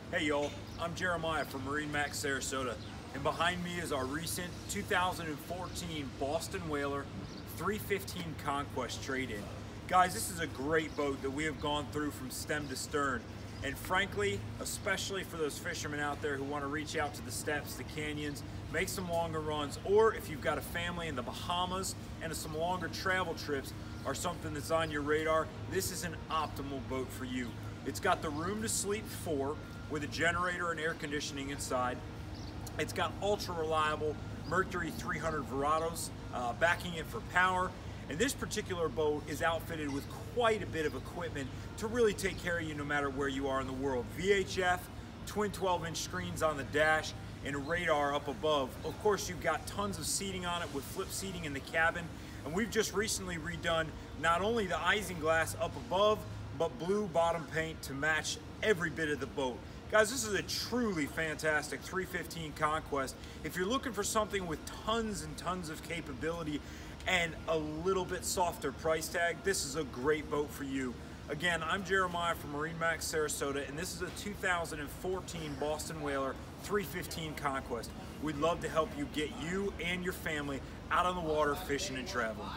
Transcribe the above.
Hey y'all, I'm Jeremiah from MarineMax Sarasota, and behind me is our recent 2014 Boston Whaler 315 Conquest trade-in. Guys, this is a great boat that we have gone through from stem to stern, and frankly, especially for those fishermen out there who want to reach out to the steps, the canyons, make some longer runs, or if you've got a family in the Bahamas and some longer travel trips are something that's on your radar, this is an optimal boat for you. It's got the room to sleep 4 with a generator and air conditioning inside. It's got ultra reliable Mercury 300 Verados backing it for power. And this particular boat is outfitted with quite a bit of equipment to really take care of you no matter where you are in the world. VHF, twin 12-inch screens on the dash, and radar up above. Of course, you've got tons of seating on it with flip seating in the cabin. And we've just recently redone not only the isinglass up above, but blue bottom paint to match every bit of the boat. Guys, this is a truly fantastic 315 Conquest. If you're looking for something with tons and tons of capability and a little bit softer price tag, this is a great boat for you. Again, I'm Jeremiah from MarineMax Sarasota, and this is a 2014 Boston Whaler 315 Conquest. We'd love to help you get you and your family out on the water fishing and traveling.